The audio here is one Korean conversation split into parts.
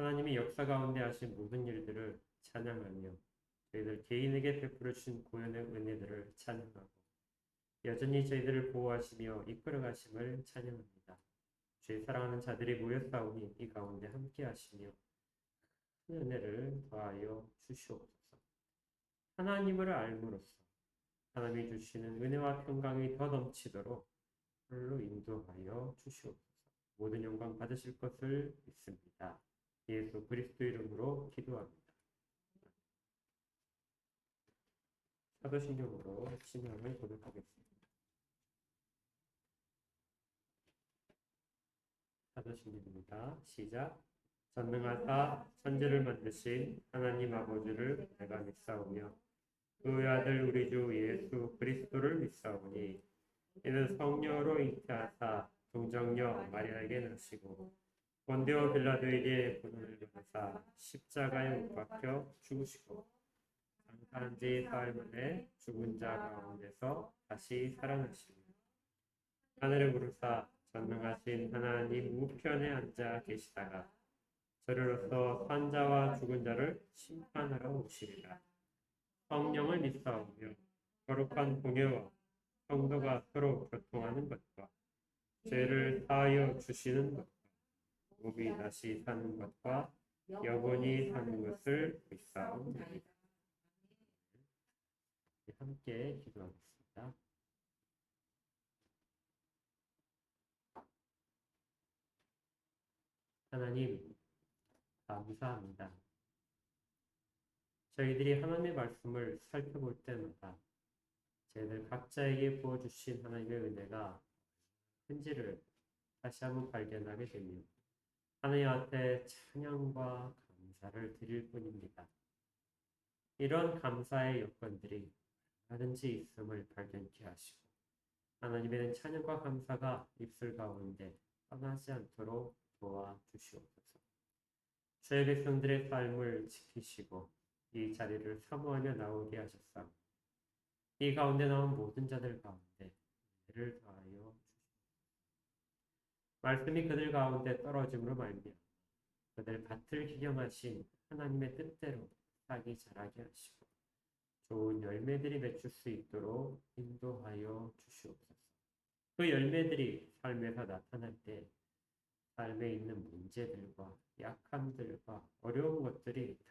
하나님이 역사 가운데 하신 모든 일들을 찬양하며 저희들 개인에게 베풀어 주신 구원의 은혜들을 찬양하고 여전히 저희들을 보호하시며 이끌어 가심을 찬양합니다. 주의 사랑하는 자들이 모여 싸우니 이 가운데 함께 하시며 큰 은혜를 더하여 주시옵소서. 하나님을 알므로써 하나님이 주시는 은혜와 평강이 더 넘치도록 홀로 인도하여 주시옵소서. 모든 영광 받으실 것을 믿습니다. 예수 그리스도 이름으로 기도합니다. 사도신경으로 신앙을 고백하겠습니다. 사도신경입니다. 시작. 전능하사 천지를 만드신 하나님 아버지를 내가 믿사오며 그의 아들 우리 주 예수 그리스도를 믿사오니 이는 성령으로 잉태하사 동정녀 마리아에게 나시고 본디오 빌라도에게 고난을 받으사 십자가에 못 박혀 죽으시고 장사한 지 사흘 만에 죽은 자 가운데서 다시 살아나시며 하늘에 오르사 전능하신 하나님 우편에 앉아 계시다가 저리로서 산자와 죽은 자를 심판하러 오시리라. 성령을 믿사오며 거룩한 공예와 성도가 서로 교통하는 것과 죄를 사하여 주시는 것과 몸이 다시 사는 것과 영원히 사는 것을 믿사옵나이다. 함께 기도하겠습니다. 하나님, 감사합니다. 저희들이 하나님의 말씀을 살펴볼 때마다 저희들 각자에게 부어주신 하나님의 은혜가 큰지를 다시 한번 발견하게 되며 하나님 앞에 찬양과 감사를 드릴 뿐입니다. 이런 감사의 여건들이 얼마든지 있음을 발견케 하시고 하나님의 찬양과 감사가 입술 가운데 떠나지 않도록 도와주시옵소서. 주의 백성들의 삶을 지키시고 이 자리를 사모하며 나오게 하셨사오니 이 가운데 나온 모든 자들 가운데 은혜를 더하여 주시옵소서. 말씀이 그들 가운데 떨어짐으로 말미암아 그들 밭을 기경하신 하나님의 뜻대로 싹이 자라게 하시고 좋은 열매들이 맺힐 수 있도록 인도하여 주시옵소서. 그 열매들이 삶에서 나타날 때 삶에 있는 문제들과 약함들과 어려운 것들이 다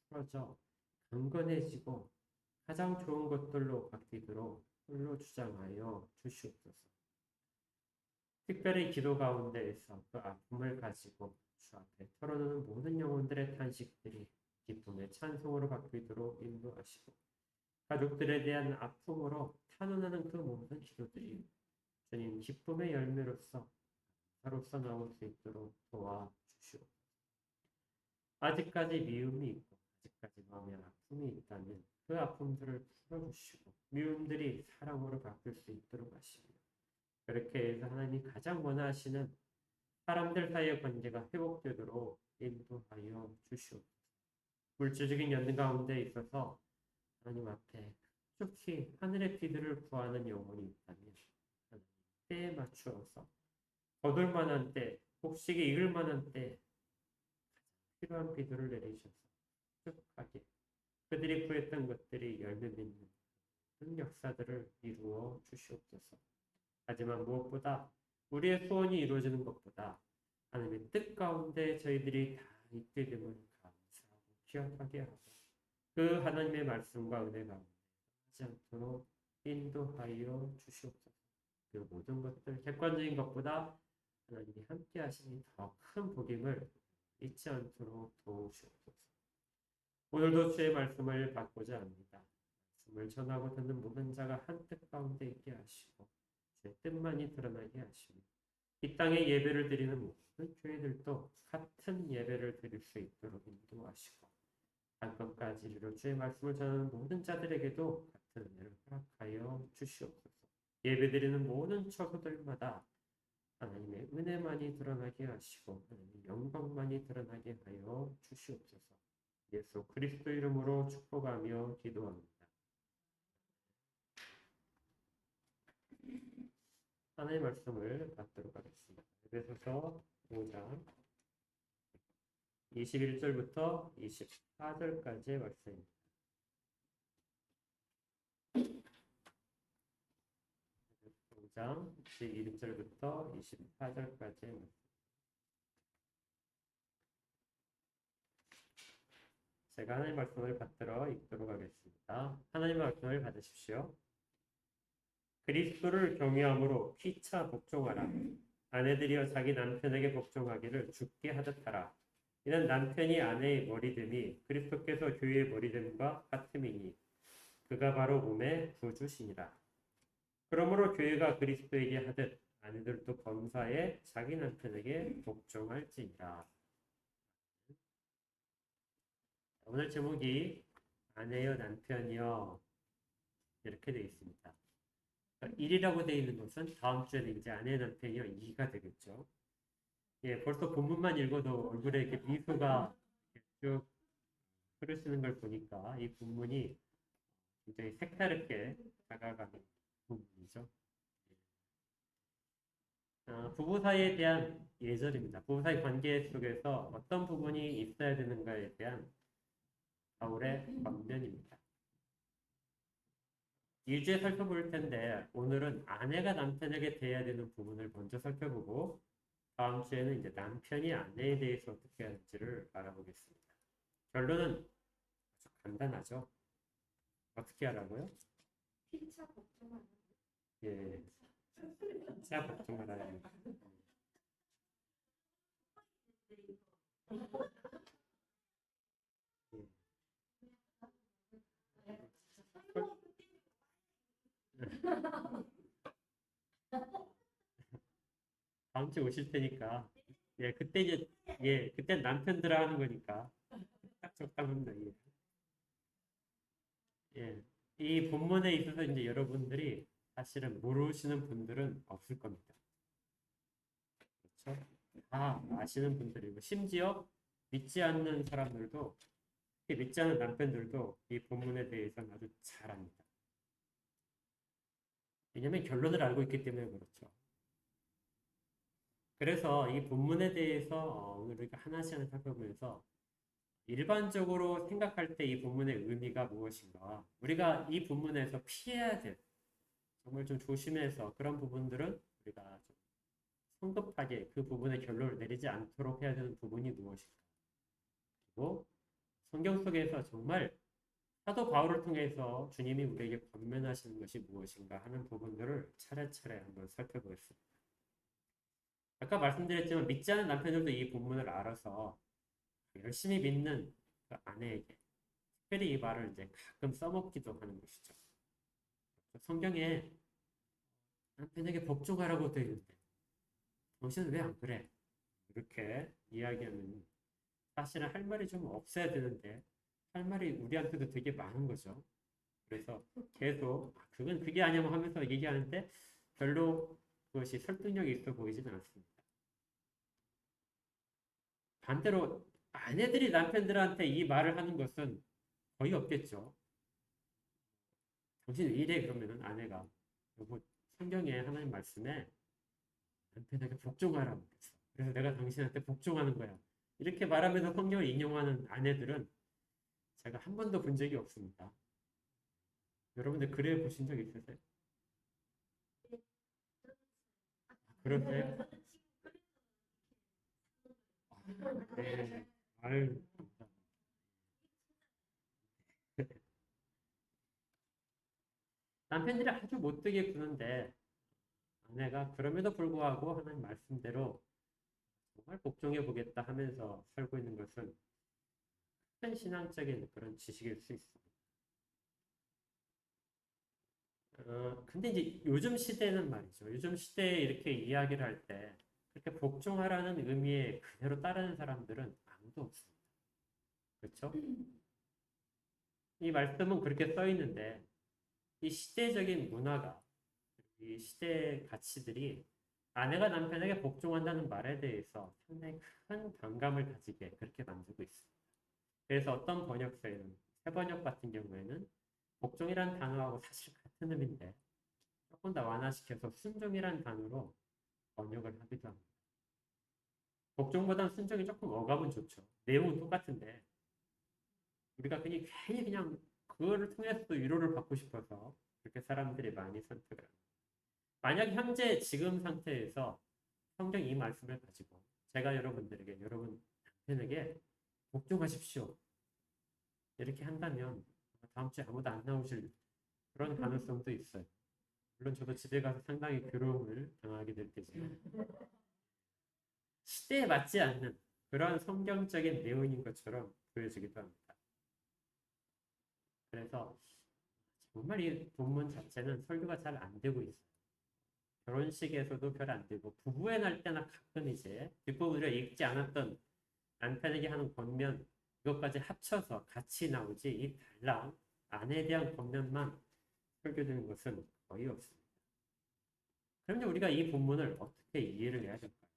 풀어져 강건해지고 가장 좋은 것들로 바뀌도록 홀로 주장하여 주시옵소서. 특별히 기도 가운데에서 그 아픔을 가지고 주 앞에 털어놓는 모든 영혼들의 탄식들이 기쁨의 찬송으로 바뀌도록 인도하시고 가족들에 대한 아픔으로 탄원하는 그 모든 기도들이 주님 기쁨의 열매로서 가로서 나올 수 있도록 도와주시옵소서. 아직까지 미움이 있고 아직까지 마음에 아픔이 있다면 그 아픔들을 풀어주시고 미움들이 사랑으로 바뀔 수 있도록 하시며 그렇게 해서 하나님이 가장 원하시는 사람들 사이의 관계가 회복되도록 인도하여 주시옵소서. 물질적인 연등 가운데 있어서 하나님 앞에 특히 하늘의 비들을 구하는 영혼이 있다면 하나님 때에 맞추어서 거둘 만한 때, 곡식이 익을 만한 때 필요한 비들을 내리셔서 축하게 그들이 구했던 것들이 열매 맺는 그런 역사들을 이루어 주시옵소서. 하지만 무엇보다 우리의 소원이 이루어지는 것보다 하나님의 뜻 가운데 저희들이 다 있게 됨을 감사하고 기억하게 하고 그 하나님의 말씀과 은혜 가운데 하지 않도록 인도하여 주시옵소서. 그 모든 것들 객관적인 것보다 하나님이 함께 하시니 더 큰 복임을 잊지 않도록 도우시옵소서. 오늘도 주의 말씀을 받고자 합니다. 말씀을 전하고 듣는 모든 자가 한 뜻 가운데 있게 하시고 주의 뜻만이 드러나게 하시며 이 땅에 예배를 드리는 모든 교회들도 같은 예배를 드릴 수 있도록 인도하시고 땅끝까지 이르러 주의 말씀을 전하는 모든 자들에게도 같은 은혜를 허락하여 주시옵소서. 예배 드리는 모든 처소들마다 하나님의 은혜만이 드러나게 하시고 하나님의 영광만이 드러나게 하여 주시옵소서. 예수 그리스도 이름으로 축복하며 기도합니다. 하나님의 말씀을 받도록 하겠습니다. 에베소서 5장 21절부터 24절까지의 말씀입니다. 5장 21절부터 24절까지의 말씀. 제가 하나님의 말씀을 받들어 읽도록 하겠습니다. 하나님의 말씀을 받으십시오. 그리스도를 경외함으로 피차 복종하라. 아내들이여 자기 남편에게 복종하기를 죽게 하듯 하라. 이는 남편이 아내의 머리됨이 그리스도께서 교회의 머리됨과 같음이니 그가 바로 몸의 구주시니라. 그러므로 교회가 그리스도에게 하듯 아내들도 범사에 자기 남편에게 복종할지니라. 오늘 제목이 아내여 남편이여 이렇게 되어 있습니다. 1이라고 되어 있는 것은 다음 주에는 이제 아내 남편이요 2가 되겠죠. 예, 벌써 본문만 읽어도 얼굴에 이렇게 미소가 쭉 흐르시는 걸 보니까 이 본문이 굉장히 색다르게 다가가는 부분이죠. 부부 사이에 대한 예절입니다. 부부 사이 관계 속에서 어떤 부분이 있어야 되는가에 대한 바울의 권면입니다. 2주에 살펴볼 텐데 오늘은 아내가 남편에게 대해야 되는 부분을 먼저 살펴보고 다음 주에는 이제 남편이 아내에 대해서 어떻게 하는지를 알아보겠습니다. 결론은 아주 간단하죠. 어떻게 하라고요? 피차 복종하는 예, 피차 복종하라 합니다. 다음 주에 오실 테니까 예, 그때 이제 그때 남편들 하는 거니까 딱 적당합니다. 예, 이 본문에 있어서 이제 여러분들이 사실은 모르시는 분들은 없을 겁니다. 그렇죠? 다 아시는 분들이고 심지어 믿지 않는 사람들도 믿지 않는 남편들도 이 본문에 대해서는 아주 잘 압니다. 왜냐하면 결론을 알고 있기 때문에 그렇죠. 그래서 이 본문에 대해서 오늘 우리가 하나씩 살펴보면서 일반적으로 생각할 때 이 본문의 의미가 무엇인가, 우리가 이 본문에서 피해야 될, 정말 좀 조심해서 그런 부분들은 우리가 좀 성급하게 그 부분의 결론을 내리지 않도록 해야 되는 부분이 무엇인가. 그리고 성경 속에서 정말 사도 바울을 통해서 주님이 우리에게 권면하시는 것이 무엇인가 하는 부분들을 차례차례 한번 살펴보겠습니다. 아까 말씀드렸지만 믿지 않는 남편들도 이 본문을 알아서 열심히 믿는 그 아내에게 특별히 이 말을 이제 가끔 써먹기도 하는 것이죠. 성경에 남편에게 복종하라고 되어 있는데 당신은 왜 안 그래? 이렇게 이야기하면 사실은 할 말이 좀 없어야 되는데 할 말이 우리한테도 되게 많은 거죠. 그래서 계속 그건 그게 아니면 하면서 얘기하는데 별로 그것이 설득력이 있어 보이지는 않습니다. 반대로 아내들이 남편들한테 이 말을 하는 것은 거의 없겠죠. 당신 왜 이래? 그러면은 아내가 여보 성경에 하나님 말씀에 남편에게 복종하라고 했어. 그래서 내가 당신한테 복종하는 거야. 이렇게 말하면서 성경을 인용하는 아내들은 제가 한 번도 본 적이 없습니다. 여러분들 그래 보신 적 있으세요? 그러세요? 네. 아유, 남편들이 아주 못되게 구는데 아내가 그럼에도 불구하고 하나님 말씀대로 정말 복종해 보겠다 하면서 살고 있는 것은 큰 신앙적인 그런 지식일 수 있습니다. 근데 이제 요즘 시대는 말이죠. 요즘 시대에 이렇게 이야기를 할 때 그렇게 복종하라는 의미에 그대로 따르는 사람들은 아무도 없습니다. 그렇죠? 이 말씀은 그렇게 써 있는데 이 시대적인 문화가 이 시대의 가치들이 아내가 남편에게 복종한다는 말에 대해서 상당히 큰 반감을 가지게 그렇게 만들고 있습니다. 그래서 어떤 번역서에는 새 번역 같은 경우에는 복종이란 단어하고 사실 같은 의미인데 조금 더 완화시켜서 순종이란 단어로 번역을 하기도 합니다. 복종보다는 순종이 조금 어감은 좋죠. 내용은 똑같은데 우리가 그냥 괜히 그냥 그거를 통해서도 위로를 받고 싶어서 그렇게 사람들이 많이 선택을 합니다. 만약 현재 지금 상태에서 성경 이 말씀을 가지고 제가 여러분들에게 여러분 남편에게 복종하십시오 이렇게 한다면 다음 주에 아무도 안 나오실 그런 가능성도 있어요. 물론 저도 집에 가서 상당히 괴로움을 당하게 될 테지만 시대에 맞지 않는 그런 성경적인 내용인 것처럼 보여지기도 합니다. 그래서 정말 이 본문 자체는 설교가 잘 안 되고 있어요. 결혼식에서도 별 안 되고 부부의 날 때나 가끔 이제 뒷부분을 읽지 않았던 남편에게 하는 권면 이것까지 합쳐서 같이 나오지 이 달랑 아내에 대한 권면만 설교되는 것은 거의 없습니다. 그런데 우리가 이 본문을 어떻게 이해를 해야 될까요?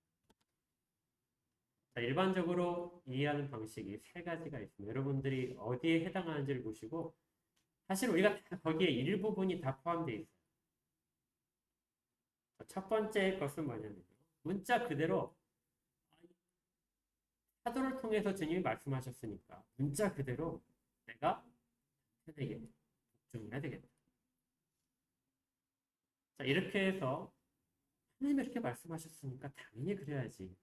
자, 일반적으로 이해하는 방식이 세 가지가 있습니다. 여러분들이 어디에 해당하는지를 보시고 사실 우리가 다 거기에 일부분이 다 포함되어 있어요. 첫 번째 것은 뭐냐면요. 문자 그대로 사도를 통해서 주님이 말씀하셨으니까 문자 그대로 내가 편에게 복종해야 되겠다. 자, 이렇게 해서 하나님이 이렇게 말씀하셨으니까 당연히 그래야지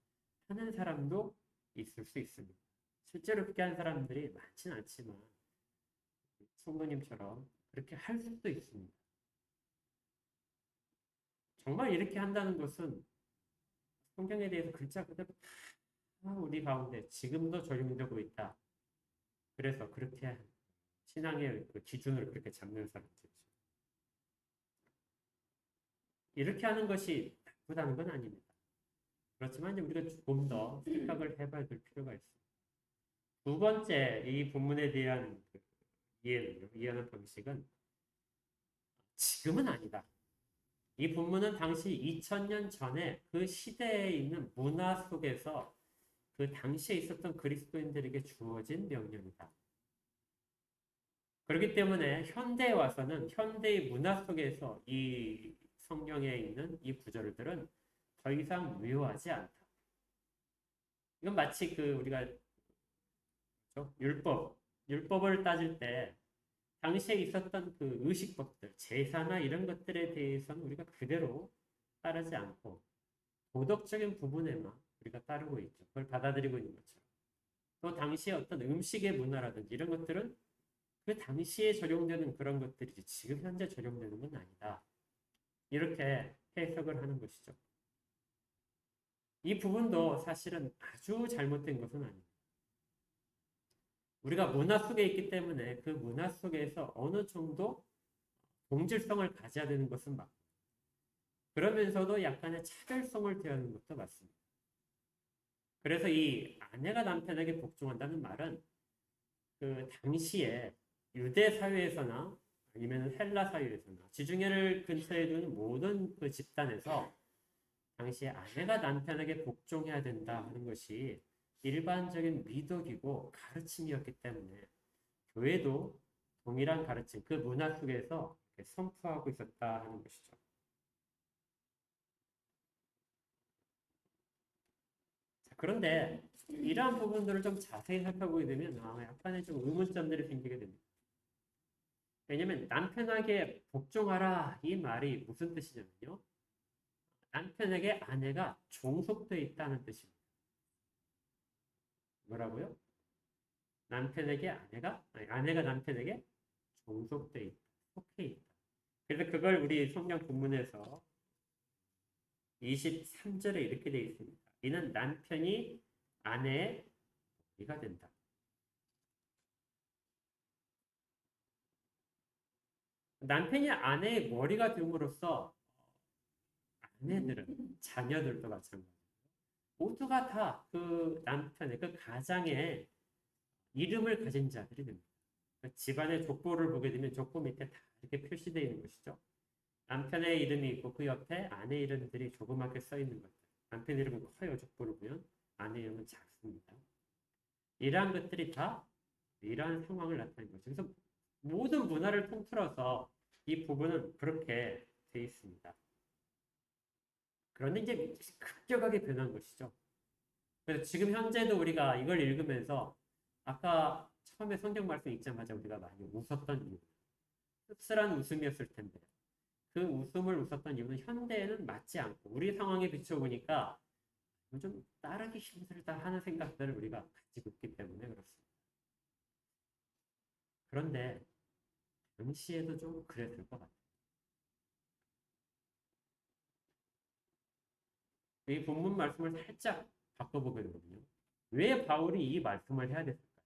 하는 사람도 있을 수 있습니다. 실제로 그렇게 하는 사람들이 많지는 않지만 성도님처럼 그렇게 할 수도 있습니다. 정말 이렇게 한다는 것은 성경에 대해서 글자 그대로 다 우리 가운데 지금도 적용되고 있다. 그래서 그렇게 신앙의 그 기준을 그렇게 잡는 사람들이죠. 이렇게 하는 것이 나쁘다는 건 아닙니다. 그렇지만 이제 우리가 조금 더 생각을 해봐야 될 필요가 있습니다. 두 번째, 이 본문에 대한 그 이해하는 방식은 지금은 아니다. 이 본문은 당시 2000년 전에 그 시대에 있는 문화 속에서 그 당시에 있었던 그리스도인들에게 주어진 명령이다. 그렇기 때문에 현대에 와서는 현대의 문화 속에서 이 성경에 있는 이 구절들은 더 이상 유효하지 않다. 이건 마치 그 우리가 율법을 따질 때 당시에 있었던 그 의식법들, 제사나 이런 것들에 대해서는 우리가 그대로 따르지 않고 도덕적인 부분에만 우리가 따르고 있죠. 그걸 받아들이고 있는 것처럼. 또 당시에 어떤 음식의 문화라든지 이런 것들은 그 당시에 적용되는 그런 것들이지 지금 현재 적용되는 건 아니다. 이렇게 해석을 하는 것이죠. 이 부분도 사실은 아주 잘못된 것은 아닙니다. 우리가 문화 속에 있기 때문에 그 문화 속에서 어느 정도 동질성을 가져야 되는 것은 맞고 그러면서도 약간의 차별성을 대하는 것도 맞습니다. 그래서 이 아내가 남편에게 복종한다는 말은 그 당시에 유대 사회에서나 아니면 헬라 사회에서나 지중해를 근처에 두는 모든 그 집단에서 당시에 아내가 남편에게 복종해야 된다 하는 것이 일반적인 미덕이고 가르침이었기 때문에 교회도 동일한 가르침, 그 문화 속에서 선포하고 있었다 하는 것이죠. 자, 그런데 이러한 부분들을 좀 자세히 살펴보게 되면 약간의 좀 의문점들이 생기게 됩니다. 왜냐하면 남편에게 복종하라 이 말이 무슨 뜻이냐면요. 남편에게 아내가 종속되어 있다는 뜻입니다. 뭐라고요? 아내가 남편에게 종속되어 있다, 속해 있다. 그래서 그걸 우리 성경 본문에서 23절에 이렇게 되어 있습니다. 이는 남편이 아내의 머리가 된다. 남편이 아내의 머리가 됨으로써 아내들은 자녀들도 마찬가지고 모두가 다 그 남편의 그 가장의 이름을 가진 자들이 됩니다. 집안의 족보를 보게 되면 족보 밑에 다 이렇게 표시되어 있는 것이죠. 남편의 이름이 있고 그 옆에 아내 이름들이 조그맣게 써 있는 것들. 남편 이름은 커요. 족보를 보면 아내 이름은 작습니다. 이러한 것들이 다 이러한 상황을 나타내는 거죠. 그래서 모든 문화를 통틀어서 이 부분은 그렇게 돼 있습니다. 그런데 이제 급격하게 변한 것이죠. 그래서 지금 현재도 우리가 이걸 읽으면서 아까 처음에 성경 말씀 읽자마자 우리가 많이 웃었던 이유, 씁쓸한 웃음이었을 텐데 그 웃음을 웃었던 이유는 현대에는 맞지 않고 우리 상황에 비춰보니까 좀 따르기 힘들다 하는 생각들을 우리가 가지고 있기 때문에 그렇습니다. 그런데 당시에도 좀 그랬을 것 같아요. 이 본문 말씀을 살짝 바꿔보게 되거든요. 왜 바울이 이 말씀을 해야 됐을까요?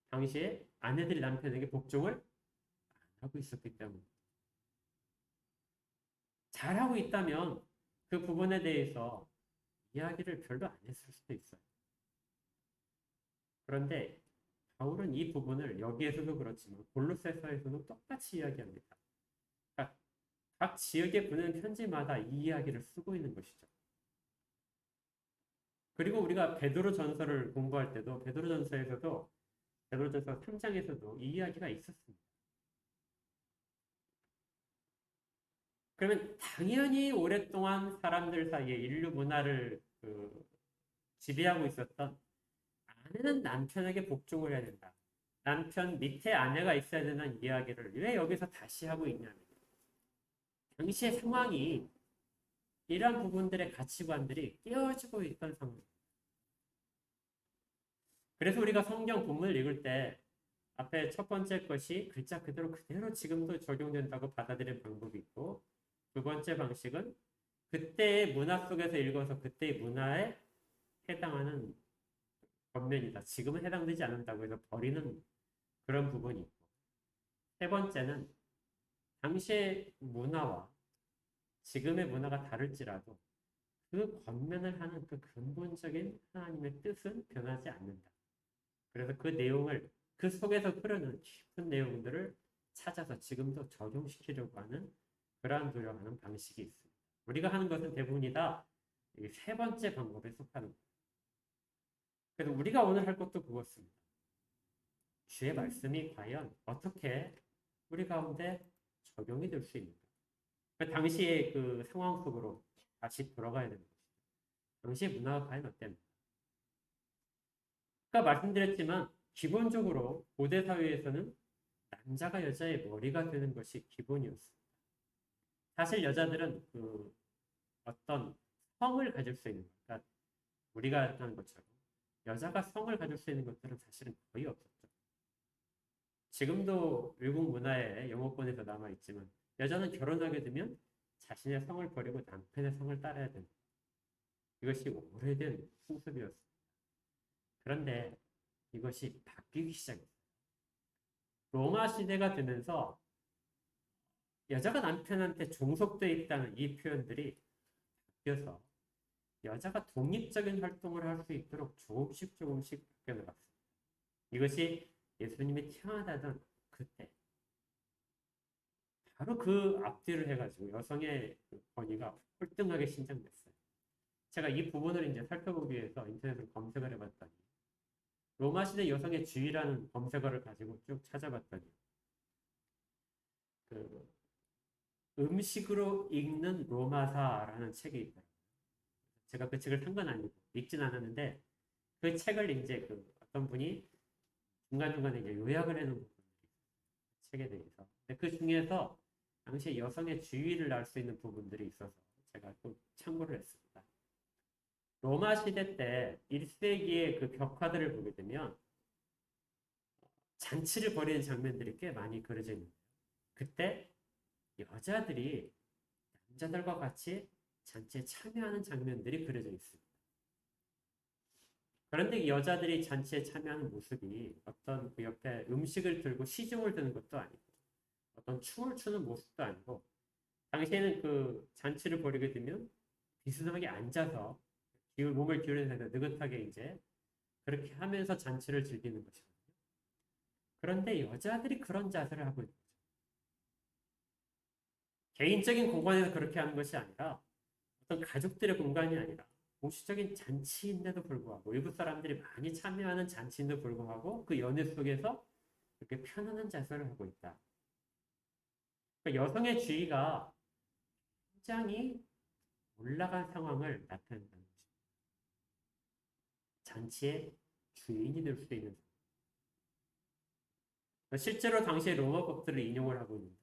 당시에 아내들이 남편에게 복종을 안 하고 있었기 때문에. 잘하고 있다면 그 부분에 대해서 이야기를 별로 안 했을 수도 있어요. 그런데 바울은 이 부분을 여기에서도 그렇지만 골로새서에서도 똑같이 이야기합니다. 각 지역에 보낸 편지마다 이 이야기를 쓰고 있는 것이죠. 그리고 우리가 베드로 전서를 공부할 때도 베드로전서 3장에서도 이 이야기가 있었습니다. 그러면 당연히 오랫동안 사람들 사이에 인류 문화를 지배하고 있었던 아내는 남편에게 복종을 해야 된다. 남편 밑에 아내가 있어야 되는 이야기를 왜 여기서 다시 하고 있냐면 당시의 상황이 이러한 부분들의 가치관들이 깨어지고 있던 상황입니다. 그래서 우리가 성경 본문을 읽을 때 앞에 첫 번째 것이 글자 그대로 지금도 적용된다고 받아들이는 방법이 있고 두 번째 방식은 그때의 문화 속에서 읽어서 그때의 문화에 해당하는 겉면이다. 지금은 해당되지 않는다고 해서 버리는 그런 부분이 있고 세 번째는 당시의 문화와 지금의 문화가 다를지라도 그 겉면을 하는 그 근본적인 하나님의 뜻은 변하지 않는다. 그래서 그 내용을 그 속에서 흐르는 깊은 내용들을 찾아서 지금도 적용시키려고 하는 그러한 노력하는 방식이 있습니다. 우리가 하는 것은 대부분이 다 세 번째 방법에 속하는 거예요. 그래서 우리가 오늘 할 것도 그것입니다. 주의 말씀이 과연 어떻게 우리 가운데 적용이 될 수 있는가? 그 당시의 그 상황 속으로 다시 돌아가야 되는 것이죠. 당시의 문화가 과연 어땠는가? 아까 말씀드렸지만 기본적으로 고대 사회에서는 남자가 여자의 머리가 되는 것이 기본이었습니다. 사실 여자들은 그 어떤 성을 가질 수 있는, 그러니까 우리가 하는 것처럼 여자가 성을 가질 수 있는 것들은 사실은 거의 없었죠. 지금도 외국 문화에 영어권에서 남아있지만 여자는 결혼하게 되면 자신의 성을 버리고 남편의 성을 따라야 된다. 이것이 오래된 풍습이었습니다. 그런데 이것이 바뀌기 시작했어요. 로마 시대가 되면서 여자가 남편한테 종속되어 있다는 이 표현들이 바뀌어서 여자가 독립적인 활동을 할 수 있도록 조금씩 바뀌어 나갔습니다. 이것이 예수님이 태어나던 그때 바로 그 앞뒤를 해가지고 여성의 권위가 홀등하게 신장됐어요. 제가 이 부분을 이제 살펴보기 위해서 인터넷으로 검색을 해봤더니 로마 시대 여성의 지위라는 검색어를 가지고 쭉 찾아봤더니 그 음식으로 읽는 로마사라는 책이 있더라고요. 제가 그 책을 산 건 아니고 읽진 않았는데 그 책을 이제 그 어떤 분이 중간중간에 이제 요약을 해놓은 부분들이 책에 대해서. 근데 그 중에서 당시 여성의 지위를 알 수 있는 부분들이 있어서 제가 또 참고를 했습니다. 로마 시대 때 1세기의 그 벽화들을 보게 되면 잔치를 벌이는 장면들이 꽤 많이 그려져 있는데요. 그때 여자들이 남자들과 같이 잔치에 참여하는 장면들이 그려져 있습니다. 그런데 이 여자들이 잔치에 참여하는 모습이 어떤 그 옆에 음식을 들고 시중을 드는 것도 아니고 어떤 춤을 추는 모습도 아니고 당시에는 그 잔치를 벌이게 되면 비스듬하게 앉아서 몸을 기울여서 느긋하게 이제 그렇게 하면서 잔치를 즐기는 것이거든요. 그런데 여자들이 그런 자세를 하고 있는 거죠. 개인적인 공간에서 그렇게 하는 것이 아니라 어떤 가족들의 공간이 아니라 공식적인 잔치인데도 불구하고 외국 사람들이 많이 참여하는 잔치인데도 불구하고 그 연회 속에서 이렇게 편안한 자세를 하고 있다. 그러니까 여성의 지위가 굉장히 올라간 상황을 나타낸다는 것입니다. 잔치의 주인이 될 수 있는 사람. 실제로 당시에 로마 법들을 인용을 하고 있는데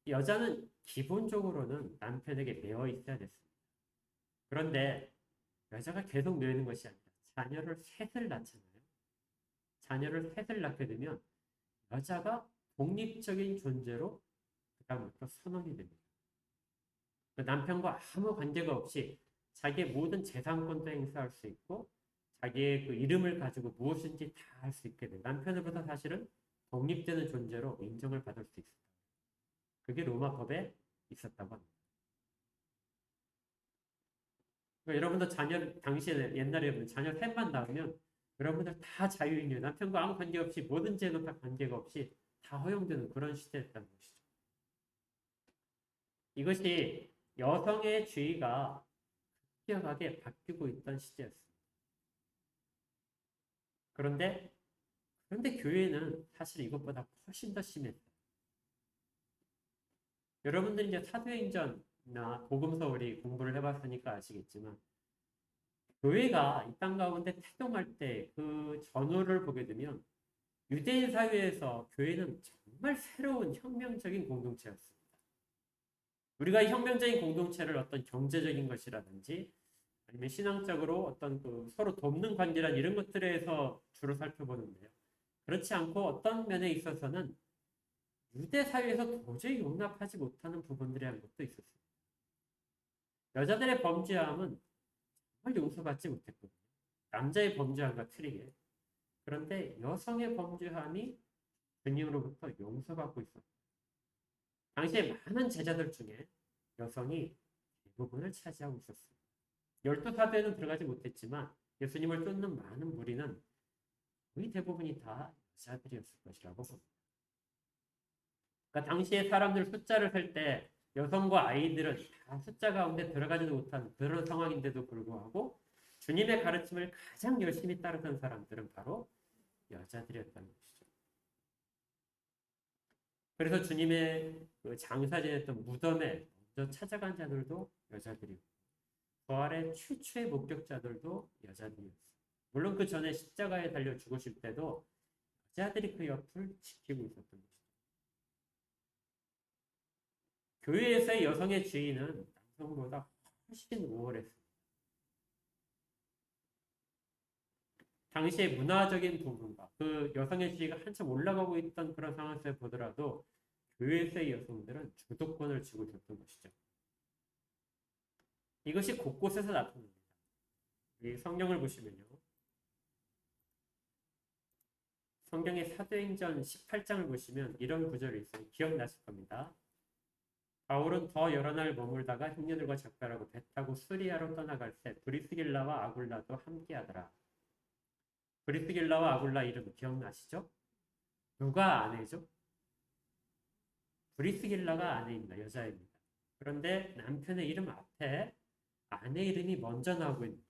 여자는 기본적으로는 남편에게 매어 있어야 됐습니다. 그런데 여자가 계속 매이는 것이 아니라 자녀를 셋을 낳잖아요. 자녀를 셋을 낳게 되면 여자가 독립적인 존재로 그다음부터 선언이 됩니다. 남편과 아무 관계가 없이 자기의 모든 재산권도 행사할 수 있고 자기의 그 이름을 가지고 무엇인지 다 할 수 있게 돼요. 남편으로부터 사실은 독립되는 존재로 인정을 받을 수 있어요. 그게 로마 법에 있었다고 합니다. 그러니까 여러분도 자녀 당시에 옛날에 여러분 자녀 셋만 낳으면 여러분들 다 자유인이에요. 남편과 아무 관계 없이 뭐든지 해도 다 관계가 없이 다 허용되는 그런 시대였다는 것이죠. 이것이 여성의 주의가 급격하게 바뀌고 있던 시대였습니다. 그런데 교회는 사실 이것보다 훨씬 더 심했어요. 여러분들이 이제 사도행전이나 복음서 우리 공부를 해봤으니까 아시겠지만 교회가 이 땅 가운데 태동할 때 그 전후를 보게 되면 유대인 사회에서 교회는 정말 새로운 혁명적인 공동체였습니다. 우리가 이 혁명적인 공동체를 어떤 경제적인 것이라든지 아니면 신앙적으로 어떤 그 서로 돕는 관계란 이런 것들에서 주로 살펴보는데요. 그렇지 않고 어떤 면에 있어서는 유대 사회에서 도저히 용납하지 못하는 부분들이라는 것도 있었습니다. 여자들의 범죄함은 정말 용서받지 못했거든요. 남자의 범죄함과 틀리게. 그런데 여성의 범죄함이 주님으로부터 용서받고 있었습니다. 당시에 많은 제자들 중에 여성이 대부분을 차지하고 있었습니다. 12사도에는 들어가지 못했지만 예수님을 쫓는 많은 무리는 거의 대부분이 다 여자들이었을 것이라고 봅니다. 그러니까 당시에 사람들 숫자를 셀 때 여성과 아이들은 다 숫자 가운데 들어가지도 못한 그런 상황인데도 불구하고 주님의 가르침을 가장 열심히 따르던 사람들은 바로 여자들이었다는 것이죠. 그래서 주님의 그 장사 지냈던 무덤에 먼저 찾아간 자들도 여자들이고 부활의 최초의 목격자들도 여자들이었어요. 물론 그 전에 십자가에 달려 죽으실 때도 여자들이 그 옆을 지키고 있었던 것이죠. 교회에서의 여성의 지위는 남성보다 훨씬 우월했습니다. 당시의 문화적인 부분과 그 여성의 지위가 한참 올라가고 있던 그런 상황에서 보더라도 교회에서의 여성들은 주도권을 쥐고 있었던 것이죠. 이것이 곳곳에서 나타납니다. 이 성경을 보시면요. 성경의 사도행전 18장을 보시면 이런 구절이 있어요. 기억나실 겁니다. 바울은 더 여러 날 머물다가 형제들과 작별하고 배 타고 수리아로 떠나갈 때 브리스길라와 아굴라도 함께하더라. 브리스길라와 아굴라 이름 기억나시죠? 누가 아내죠? 브리스길라가 아내입니다. 여자입니다. 그런데 남편의 이름 앞에 아내 이름이 먼저 나오고 있는 거죠.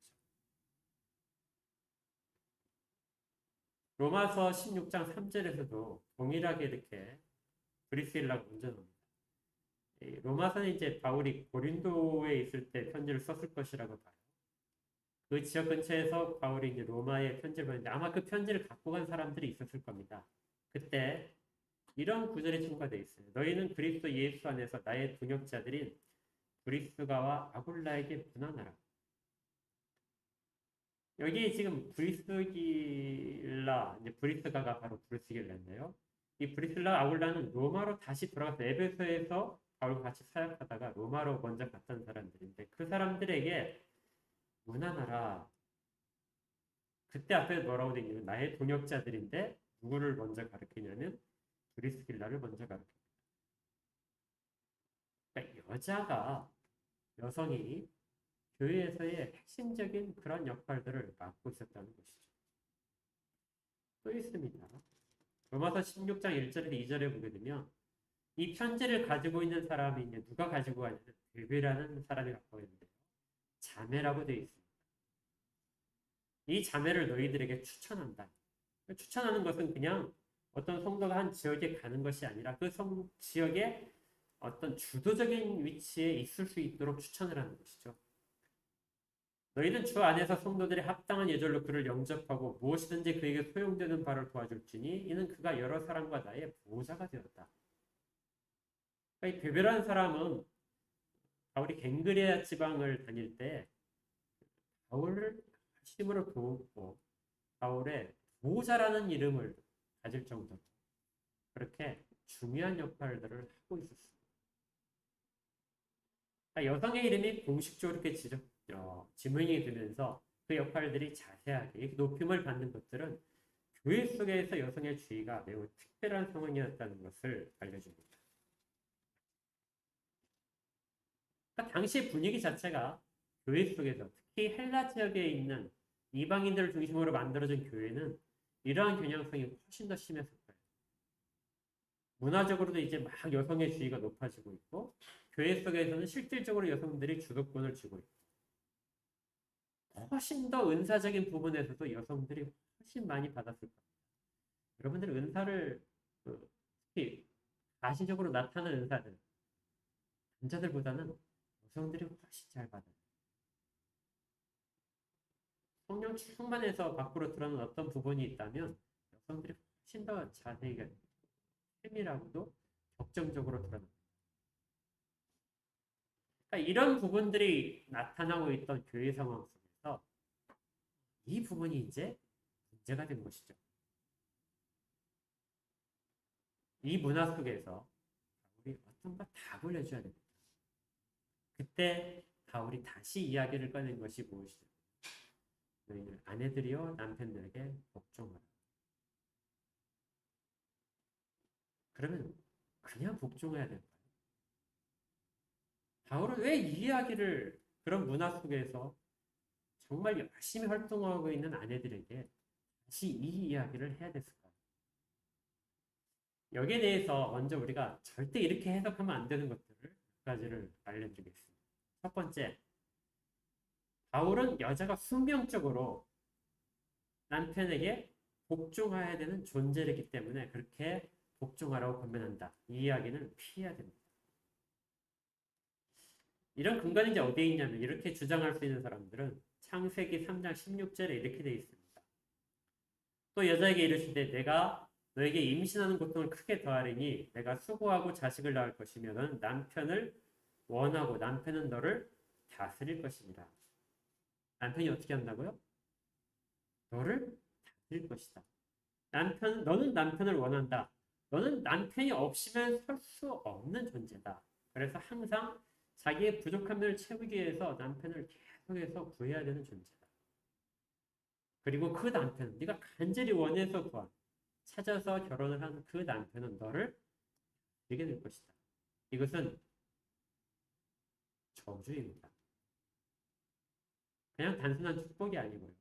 로마서 16장 3절에서도 동일하게 이렇게 브리스길라가 먼저 나옵니다. 로마서는 이제 바울이 고린도에 있을 때 편지를 썼을 것이라고 봐요. 그 지역 근처에서 바울이 이제 로마에 편지를 보냈는데 아마 그 편지를 갖고 간 사람들이 있었을 겁니다. 그때 이런 구절이 첨가되어 있어요. 너희는 그리스도 예수 안에서 나의 동역자들인 브리스가와 아굴라에게 문안하라. 여기 지금 브리스길라, 이제 브리스가가 바로 브리스길라인데요. 이 브리스라 아굴라는 로마로 다시 돌아가서 에베소에서 바울과 같이 사역하다가 로마로 먼저 갔던 사람들인데 그 사람들에게 문안하라. 그때 앞에 뭐라고 되어 있냐면 나의 동역자들인데 누구를 먼저 가르치냐면 브리스길라를 먼저 가르칩니다. 그러니까 여성이 교회에서의 핵심적인 그런 역할들을 맡고 있었다는 것이죠. 또 있습니다. 로마서 16장 1절에서 2절에 보게 되면 이 편지를 가지고 있는 사람이 이제 누가 가지고 가냐면 베베라는 사람이 갖고 있는데요. 자매라고 되어 있습니다. 이 자매를 너희들에게 추천한다. 추천하는 것은 그냥 어떤 성도가 한 지역에 가는 것이 아니라 그 지역에 어떤 주도적인 위치에 있을 수 있도록 추천을 하는 것이죠. 너희는 주 안에서 성도들이 합당한 예절로 그를 영접하고 무엇이든지 그에게 소용되는 바를 도와줄지니 이는 그가 여러 사람과 나의 보호자가 되었다. 그러니까 이 베베라는 사람은 바울이 갱그레아 지방을 다닐 때 바울을 힘으로 도우고 바울의 보호자라는 이름을 가질 정도로 그렇게 중요한 역할들을 하고 있었습니다. 그러니까 여성의 이름이 공식적으로 이렇게 지명이 되면서 그 역할들이 자세하게 높임을 받는 것들은 교회 속에서 여성의 주의가 매우 특별한 상황이었다는 것을 알려줍니다. 그러니까 당시 분위기 자체가 교회 속에서 특히 헬라 지역에 있는 이방인들을 중심으로 만들어진 교회는 이러한 경향성이 훨씬 더 심했을 거예요. 문화적으로도 이제 막 여성의 주의가 높아지고 있고 교회 속에서는 실질적으로 여성들이 주도권을 쥐고 있고 훨씬 더 은사적인 부분에서도 여성들이 훨씬 많이 받았을 겁니다. 여러분들 은사를 특히 가시적으로 나타나는 은사들 남자들보다는 여성들이 훨씬 잘 받아요. 성령 충만해서 밖으로 드러나는 어떤 부분이 있다면 여성들이 훨씬 더 자세히 세밀하고도 격정적으로 드러납니다. 그러니까 이런 부분들이 나타나고 있던 교회 상황 속에서 이 부분이 이제 문제가 된 것이죠. 이 문화 속에서 바울이 어떤 거 답을 내줘야 됩니다. 그때 바울이 다시 이야기를 꺼낸 것이 무엇이죠? 너희는 아내들이여 남편들에게 복종하라. 그러면 그냥 복종해야 될까요? 바울은 왜 이 이야기를 그런 문화 속에서 정말 열심히 활동하고 있는 아내들에게 다시 이 이야기를 해야 됐을까요? 여기에 대해서 먼저 우리가 절대 이렇게 해석하면 안 되는 것들을 몇 가지를 알려드리겠습니다. 첫 번째, 바울은 여자가 숙명적으로 남편에게 복종해야 되는 존재이기 때문에 그렇게 복종하라고 권면한다. 이 이야기는 피해야 됩니다. 이런 근거는 이제 어디에 있냐면 이렇게 주장할 수 있는 사람들은 창세기 3장 16절에 이렇게 되어 있습니다. 또 여자에게 이르시되 내가 너에게 임신하는 고통을 크게 더하리니 내가 수고하고 자식을 낳을 것이며 너는 남편을 원하고 남편은 너를 다스릴 것이니라. 남편이 어떻게 한다고요? 너를 다스릴 것이다. 너는 남편을 원한다. 너는 남편이 없이면 설 수 없는 존재다. 그래서 항상 자기의 부족한 면을 채우기 위해서 남편을 계속해서 구해야 되는 존재다. 그리고 그 남편, 네가 간절히 원해서 찾아서 결혼을 한 그 남편은 너를 이게 될 것이다. 이것은 저주입니다. 그냥 단순한 축복이 아니고요.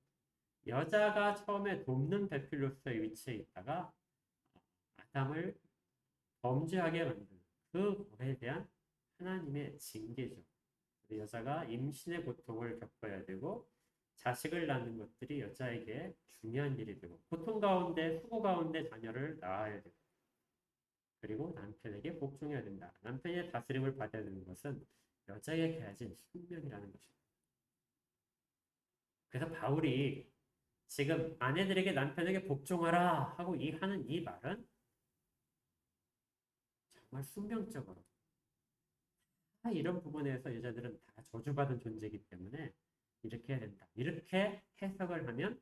여자가 처음에 돕는 배필로서의 위치에 있다가 아담을 범죄하게 만든 그 법에 대한 하나님의 징계죠. 여자가 임신의 고통을 겪어야 되고 자식을 낳는 것들이 여자에게 중요한 일이 되고 고통 가운데 수고 가운데 자녀를 낳아야 되고 그리고 남편에게 복종해야 된다. 남편의 다스림을 받아야 되는 것은 여자에게 가진 숙명이라는 것입니다. 그래서 바울이 지금 아내들에게 남편에게 복종하라 하고 하는 이 말은 정말 숙명적으로 이런 부분에서 여자들은 다 저주받은 존재이기 때문에 이렇게 해야 된다. 이렇게 해석을 하면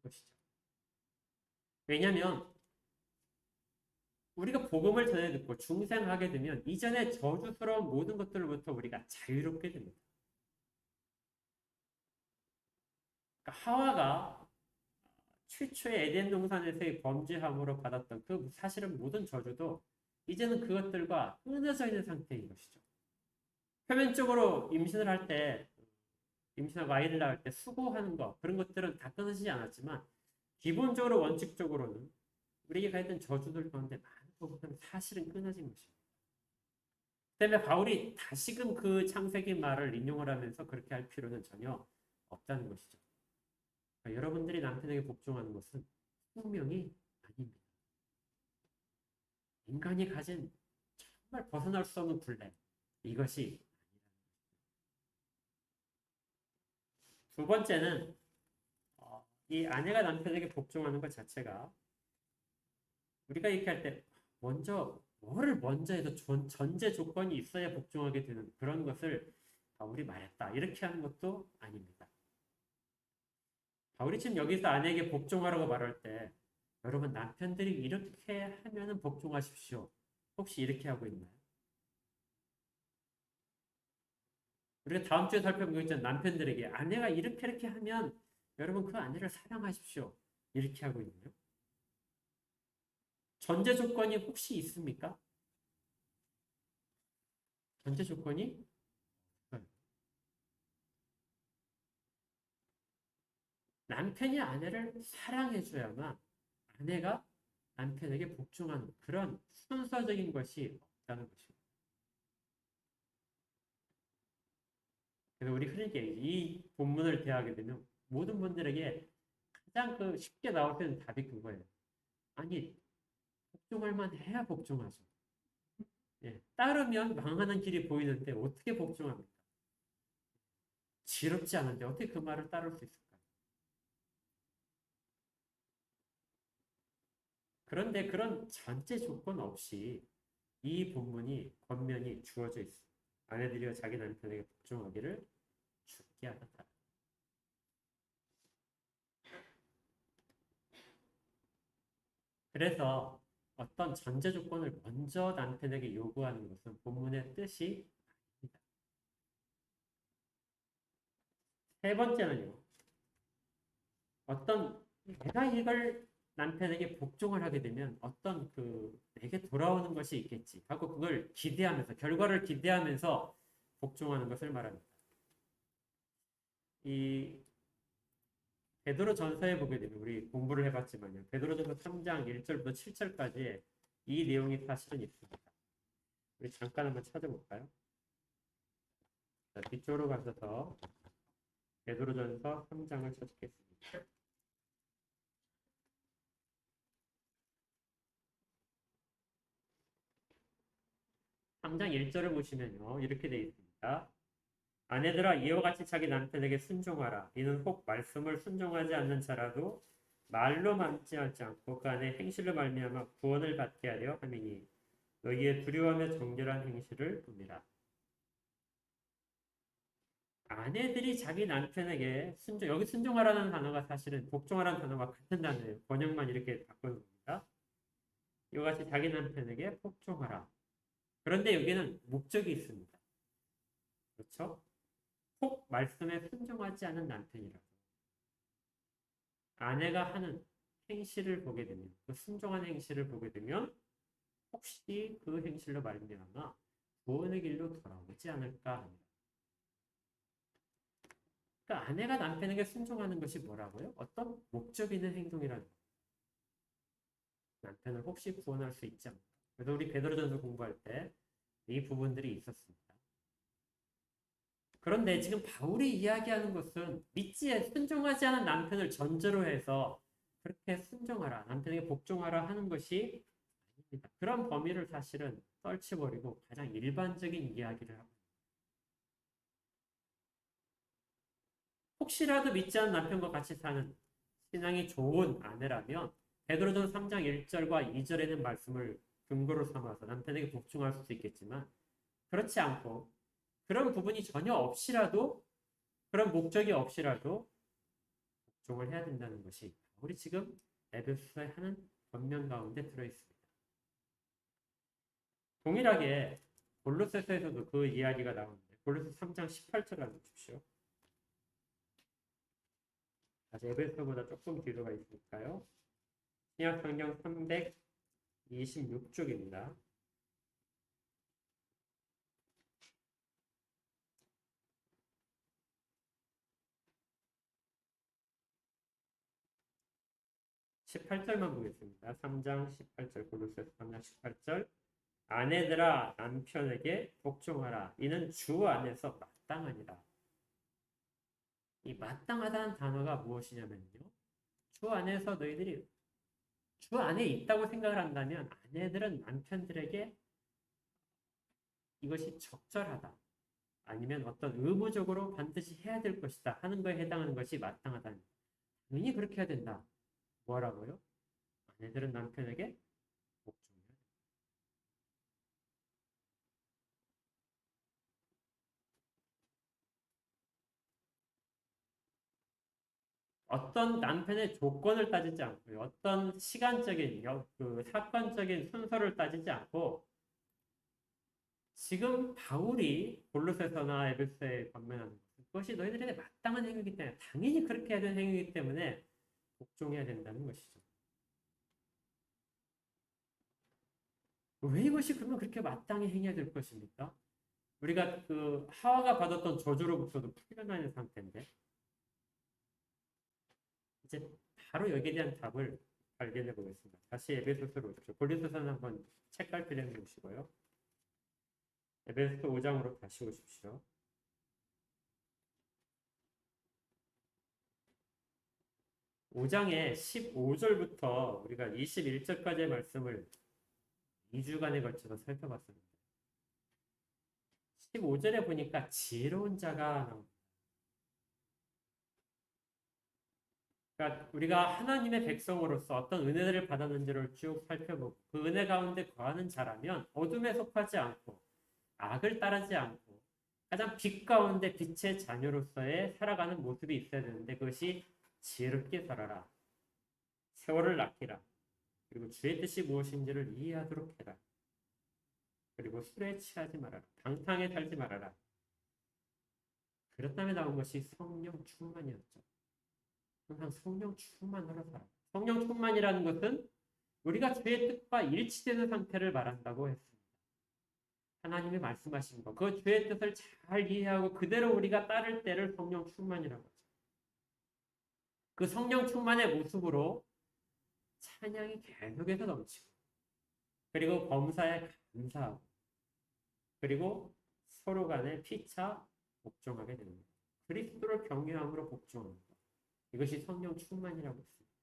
것이죠. 왜냐하면 우리가 복음을 전해 듣고 중생하게 되면 이전에 저주스러운 모든 것들로부터 우리가 자유롭게 됩니다. 그러니까 하와가 최초의 에덴 동산에서의 범죄함으로 받았던 그 사실은 모든 저주도 이제는 그것들과 끊어져 있는 상태인 것이죠. 표면적으로 임신을 할 때, 임신하고 아이를 낳을 때 수고하는 것, 그런 것들은 다 끊어지지 않았지만, 기본적으로 원칙적으로는 우리에게 가했던 저주들 가운데 많은 부분은 사실은 끊어진 것입니다. 때문에 바울이 다시금 그 창세기 말을 인용을 하면서 그렇게 할 필요는 전혀 없다는 것이죠. 그러니까 여러분들이 남편에게 복종하는 것은 숙명이 아닙니다. 인간이 가진 정말 벗어날 수 없는 굴레, 이것이 두 번째는 이 아내가 남편에게 복종하는 것 자체가 우리가 이렇게 할 때 뭐를 먼저 해도 전제 조건이 있어야 복종하게 되는 그런 것을 바울이 말했다. 이렇게 하는 것도 아닙니다. 바울이 지금 여기서 아내에게 복종하라고 말할 때 여러분 남편들이 이렇게 하면은 복종하십시오. 혹시 이렇게 하고 있나요? 우리가 다음 주에 살펴본 거 있잖아요. 남편들에게 아내가 이렇게 하면 여러분 그 아내를 사랑하십시오. 이렇게 하고 있나요? 전제 조건이 혹시 있습니까? 전제 조건이 없어요. 남편이 아내를 사랑해줘야만 아내가 남편에게 복종하는 그런 순서적인 것이 없다는 것입니다. 그래서 우리 흔히 이 본문을 대하게 되면 모든 분들에게 가장 쉽게 나올 때는 답이 그거예요. 아니, 복종할 만 해야 복종하죠. 예, 따르면 망하는 길이 보이는데 어떻게 복종합니까? 지럽지 않은데 어떻게 그 말을 따를 수 있을까요? 그런데 그런 전제 조건 없이 이 본문이 권면이 주어져 있습니다. 아내들이여 자기 남편에게 복종하기를 죽게 하였다. 그래서 어떤 전제 조건을 먼저 남편에게 요구하는 것은 본문의 뜻이 아닙니다. 세 번째는요. 내가 이걸 남편에게 복종을 하게 되면 내게 돌아오는 것이 있겠지 하고 그걸 기대하면서 결과를 기대하면서 복종하는 것을 말합니다. 이 베드로 전서에 보게 되면 우리 공부를 해봤지만요. 베드로 전서 3장 1절부터 7절까지 이 내용이 사실은 있습니다. 우리 잠깐 한번 찾아볼까요? 자, 뒤쪽으로 가셔서 베드로 전서 3장을 찾겠습니다. 3장 1절을 보시면요. 이렇게 되어 있습니다. 아내들아 이와 같이 자기 남편에게 순종하라. 이는 혹 말씀을 순종하지 않는 자라도 말로 만지 않고 그 안에 행실로 말미암아 구원을 받게 하려 함이니 너희의 두려워하며 정결한 행실을 봅니다. 아내들이 자기 남편에게 여기 순종하라는 단어가 사실은 복종하라는 단어가 같은 단어예요. 번역만 이렇게 바꾸는 겁니다. 이와 같이 자기 남편에게 복종하라. 그런데 여기는 목적이 있습니다. 그렇죠? 혹 말씀에 순종하지 않은 남편이라도 아내가 하는 행실을 보게 되면 그 순종한 행실을 보게 되면 혹시 그 행실로 말미암아 구원의 길로 돌아오지 않을까 합니다. 그러니까 아내가 남편에게 순종하는 것이 뭐라고요? 어떤 목적 있는 행동이라는 거예요. 남편을 혹시 구원할 수 있지 않을까. 그래서 우리 베드로전서 공부할 때 이 부분들이 있었습니다. 그런데 지금 바울이 이야기하는 것은 순종하지 않은 남편을 전제로 해서 그렇게 순종하라, 남편에게 복종하라 하는 것이 아닙니다. 그런 범위를 사실은 떨쳐버리고 가장 일반적인 이야기를 하고 혹시라도 믿지 않는 남편과 같이 사는 신앙이 좋은 아내라면 베드로전 3장 1절과 2절에는 말씀을 근거로 삼아서 남편에게 복종할 수도 있겠지만 그렇지 않고 그런 부분이 전혀 없이라도 그런 목적이 없이라도 복종을 해야 된다는 것이 우리 지금 에베소서에 하는 권면 가운데 들어있습니다. 동일하게 골로새서에서도 그 이야기가 나오는데 골로새 3장 18절을 한번 보십시오. 다시 에베소서보다 조금 뒤로 가 있으니까요. 신약성경 326쪽입니다. (18절만) 보겠습니다. 3장 18절 골로새서 3장 18절 아내들아 남편에게 복종하라. 이는 주 안에서 마땅하니라. 이 마땅하다는 단어가 무엇이냐면요. 주 안에서 너희들이 주 안에 있다고 생각을 한다면 아내들은 남편들에게 이것이 적절하다. 아니면 어떤 의무적으로 반드시 해야 될 것이다 하는 거에 해당하는 것이 마땅하다. 당연히 그렇게 해야 된다. 뭐라고요? 아내들은 남편에게 복종해야 된다. 어떤 남편의 조건을 따지지 않고요. 어떤 시간적인 그 사건적인 순서를 따지지 않고 지금 바울이 골로새서나 에베소에 권면하는 그것이 너희들에게 마땅한 행위이기 때문에 당연히 그렇게 해야 되는 행위이기 때문에 복종해야 된다는 것이죠. 왜 이것이 그러면 그렇게 마땅히 행해야 될 것입니까? 우리가 그 하와가 받았던 저주로부터도 풀려나는 상태인데 이제 바로 여기에 대한 답을 발견해 보겠습니다. 다시 에베소서로 오십시오. 골로새서는 한번 책갈피를 해보시고요. 에베소 5장으로 다시 오십시오. 5장의 15절부터 우리가 21절까지의 말씀을 2주간에 걸쳐서 살펴봤습니다. 15절에 보니까 지혜로운 자가 나옵니다. 그러니까 우리가 하나님의 백성으로서 어떤 은혜를 받았는지를 쭉 살펴보고 그 은혜 가운데 거하는 자라면 어둠에 속하지 않고 악을 따르지 않고 가장 빛 가운데 빛의 자녀로서의 살아가는 모습이 있어야 되는데 그것이 지혜롭게 살아라. 세월을 아끼라. 그리고 주의 뜻이 무엇인지를 이해하도록 해라. 그리고 술에 취하지 말아라. 방탕에 살지 말아라. 그것 다음에 나온 것이 성령 충만이었죠. 항상 성령 충만으로 살아. 성령 충만이라는 것은 우리가 주의 뜻과 일치되는 상태를 말한다고 했습니다. 하나님이 말씀하신 것, 그 주의 뜻을 잘 이해하고 그대로 우리가 따를 때를 성령 충만이라고 하죠. 그 성령 충만의 모습으로 찬양이 계속해서 넘치고 그리고 범사에 감사하고 그리고 서로 간에 피차 복종하게 됩니다. 그리스도를 경외함으로 복종합니다. 이것이 성령 충만이라고 했습니다.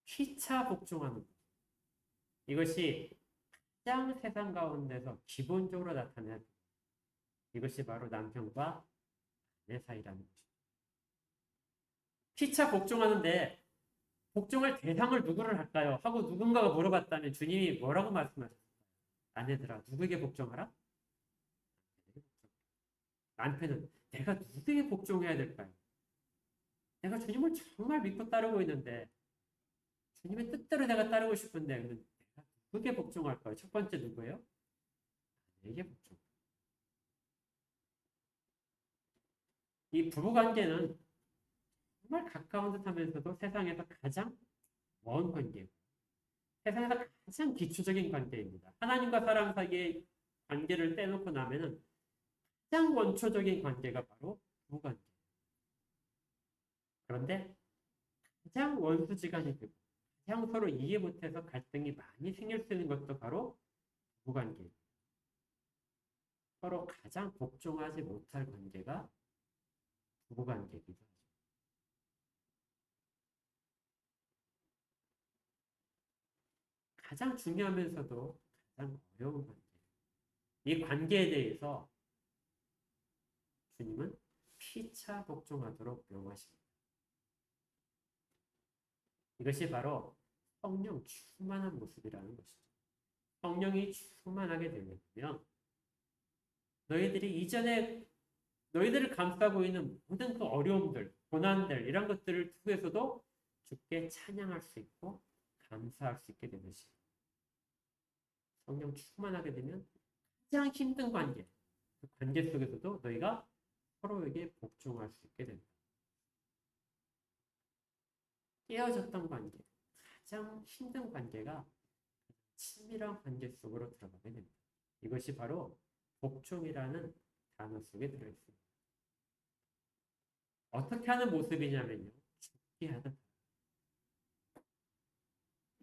피차 복종하는 것. 이것이 가장 세상 가운데서 기본적으로 나타낸 이것이 바로 남편과 아내 사이라는 것입니다. 피차 복종하는데 복종할 대상을 누구를 할까요? 하고 누군가가 물어봤다면 주님이 뭐라고 말씀하셨어요? 아내들아, 누구에게 복종하라? 남편은 내가 누구에게 복종해야 될까요? 내가 주님을 정말 믿고 따르고 있는데 주님의 뜻대로 내가 따르고 싶은데 내가 누구에게 복종할까요? 첫 번째 누구예요? 아내에게 복종. 이 부부관계는 정말 가까운 듯 하면서도 세상에서 가장 먼 관계예요. 세상에서 가장 기초적인 관계입니다. 하나님과 사람 사이의 관계를 떼놓고 나면은 가장 원초적인 관계가 바로 부부관계. 그런데 가장 원수지간이 되고 가장 서로 이해 못해서 갈등이 많이 생길 수 있는 것도 바로 부부관계. 서로 가장 복종하지 못할 관계가 부부관계이기도 하죠. 가장 중요하면서도 가장 어려운 관계. 이 관계에 대해서 주님은 피차 복종하도록 명하십니다. 이것이 바로 성령 충만한 모습이라는 것이죠. 성령이 충만하게 되면 너희들이 이전에 너희들을 감싸고 있는 모든 그 어려움들, 고난들 이런 것들을 통해서도 주께 찬양할 수 있고 감사할 수 있게 되는 것입니다. 성령 충만하게 되면 가장 힘든 관계, 그 관계 속에서도 너희가 서로에게 복종할 수 있게 된다. 깨어졌던 관계, 가장 힘든 관계가 친밀한 관계 속으로 들어가게 됩니다. 이것이 바로 복종이라는 단어 속에 들어있습니다. 어떻게 하는 모습이냐면요. 죽게 하듯.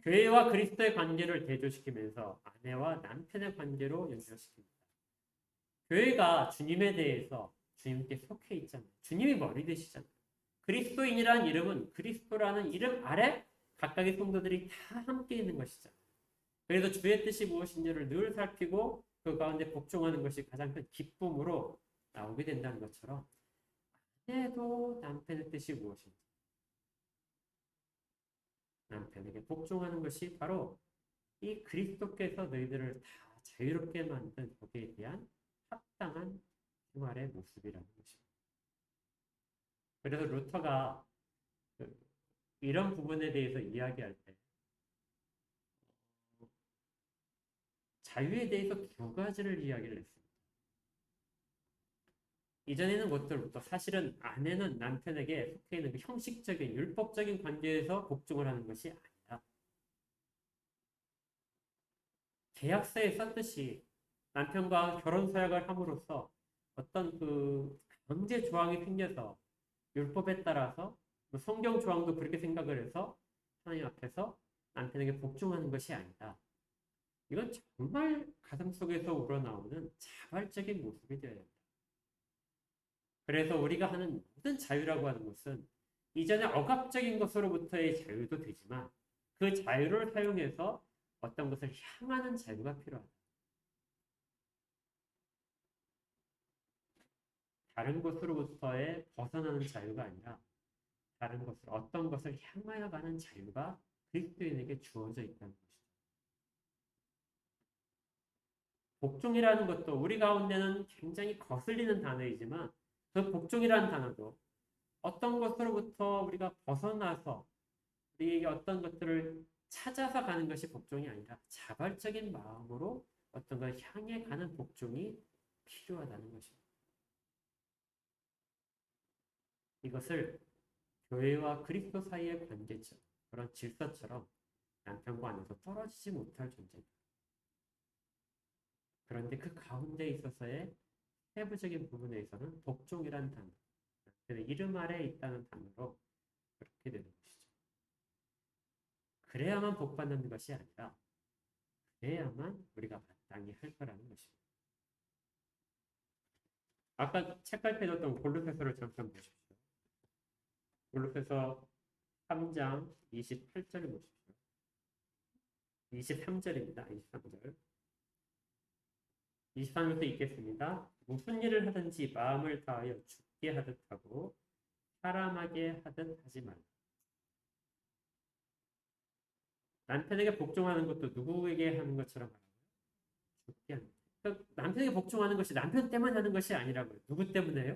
교회와 그리스도의 관계를 대조시키면서 아내와 남편의 관계로 연결시킵니다. 교회가 주님에 대해서 주님께 속해 있잖아요. 주님이 머리 되시잖아요. 그리스도인이라는 이름은 그리스도라는 이름 아래 각각의 성도들이 다 함께 있는 것이죠. 그래서 주의 뜻이 무엇인지를 늘 살피고 그 가운데 복종하는 것이 가장 큰 기쁨으로 나오게 된다는 것처럼 아내도 남편의 뜻이 무엇인지 남편에게 복종하는 것이 바로 이 그리스도께서 너희들을 다 자유롭게 만든 거기에 대한 합당한 생활의 모습이라는 것입니다. 그래서 루터가 이런 부분에 대해서 이야기할 때 자유에 대해서 두 가지를 이야기를 했습니다. 이전에는 것들부터 사실은 아내는 남편에게 속해 있는 그 형식적인 율법적인 관계에서 복종을 하는 것이 아니라 계약서에 썼듯이 남편과 결혼 서약을 함으로써 어떤 그 강제 조항이 생겨서 율법에 따라서 성경 조항도 그렇게 생각을 해서 하나님 앞에서 남편에게 복종하는 것이 아니다. 이건 정말 가슴 속에서 우러나오는 자발적인 모습이 되어야 합니다. 그래서 우리가 하는 모든 자유라고 하는 것은 이전에 억압적인 것으로부터의 자유도 되지만 그 자유를 사용해서 어떤 것을 향하는 자유가 필요하다. 다른 것으로부터의 벗어나는 자유가 아니라 다른 것을 어떤 것을 향하여 가는 자유가 그리스도인에게 주어져 있다는 것이죠. 복종이라는 것도 우리 가운데는 굉장히 거슬리는 단어이지만 그 복종이라는 단어도 어떤 것으로부터 우리가 벗어나서 우리에게 어떤 것들을 찾아서 가는 것이 복종이 아니라 자발적인 마음으로 어떤 걸 향해 가는 복종이 필요하다는 것입니다. 이것을 교회와 그리스도 사이의 관계처럼 그런 질서처럼 남편과 아내도 떨어지지 못할 존재입니다. 그런데 그 가운데 있어서의 세부적인 부분에 있어서는 복종이라는 단어, 남편의 이름 아래에 있다는 단어로 그렇게 되는 것이죠. 그래야만 복받는 것이 아니라 그래야만 우리가 마땅히 할 거라는 것입니다. 아까 책갈피에 뒀던 골로새서를 잠깐 보십시오. 골로새서 3장 28절을 보십시오. 23절입니다. 23절. 23절부터 읽겠습니다. 무슨 일을 하든지 마음을 다하여 죽게 하듯 하고 사람하게 하듯 하지 말라. 남편에게 복종하는 것도 누구에게 하는 것처럼 하라고요? 죽게 하는. 그러니까 남편에게 복종하는 것이 남편 때문에 하는 것이 아니라고요. 누구 때문에요?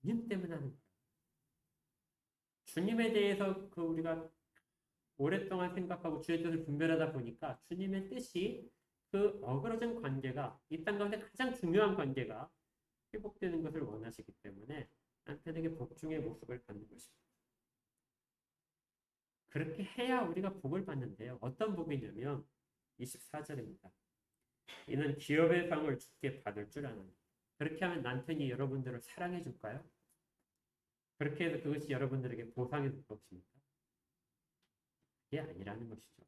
주님 때문에 하는 거예요. 주님에 대해서 그 우리가 오랫동안 생각하고 주의 뜻을 분별하다 보니까 주님의 뜻이 그 어그러진 관계가 이 땅 가운데 가장 중요한 관계가 회복되는 것을 원하시기 때문에 남편에게 복종의 모습을 갖는 것입니다. 그렇게 해야 우리가 복을 받는데요. 어떤 복이냐면 24절입니다. 이는 기업의 상을 주께 받을 줄 아나니. 그렇게 하면 남편이 여러분들을 사랑해 줄까요? 그렇게 해서 그것이 여러분들에게 보상이 될 것입니까? 그게 아니라는 것이죠.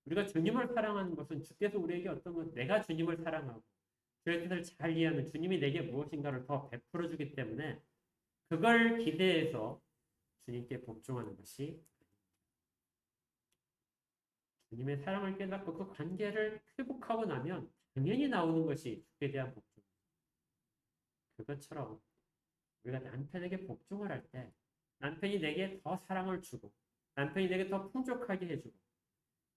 우리가 주님을 사랑하는 것은 주께서 우리에게 어떤 것, 내가 주님을 사랑하고 주의 뜻을 잘 이해하면 주님이 내게 무엇인가를 더 베풀어 주기 때문에 그걸 기대해서 주님께 복종하는 것이 주님의 사랑을 깨닫고 그 관계를 회복하고 나면 당연히 나오는 것이 주께 대한 복종. 그것처럼 우리가 남편에게 복종을 할 때 남편이 내게 더 사랑을 주고 남편이 내게 더 풍족하게 해주고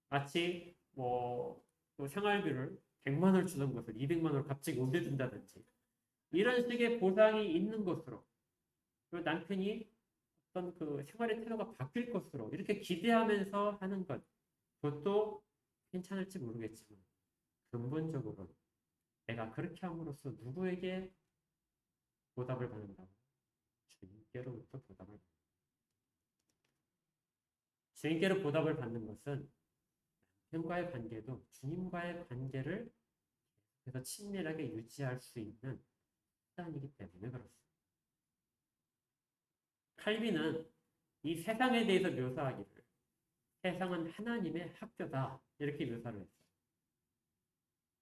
마치 또 생활비를 100만 원을 주던 것을 200만 원을 갑자기 올려준다든지 이런 식의 보상이 있는 것으로 그리고 남편이 어떤 그 생활의 태도가 바뀔 것으로 이렇게 기대하면서 하는 것 그것도 괜찮을지 모르겠지만 근본적으로 내가 그렇게 함으로써 누구에게 보답을 받는다고? 주님께로부터 보답을 받는다. 주님께로 보답을 받는 것은 남편과의 관계도 주님과의 관계를 계속해서 친밀하게 유지할 수 있는 수단이기 때문에 그렇습니다. 칼빈은 이 세상에 대해서 묘사하기를 세상은 하나님의 학교다 이렇게 묘사를 했어요.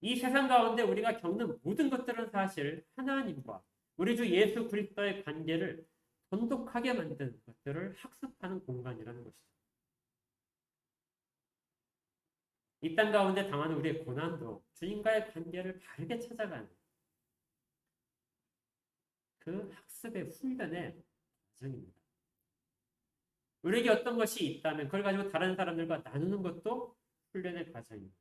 이 세상 가운데 우리가 겪는 모든 것들은 사실 하나님과 우리 주 예수 그리스도의 관계를 돈독하게 만드는 것들을 학습하는 공간이라는 것이죠. 이 땅 가운데 당하는 우리의 고난도 주님과의 관계를 바르게 찾아가는 그 학습의 훈련의 과정입니다. 우리에게 어떤 것이 있다면 그걸 가지고 다른 사람들과 나누는 것도 훈련의 과정입니다.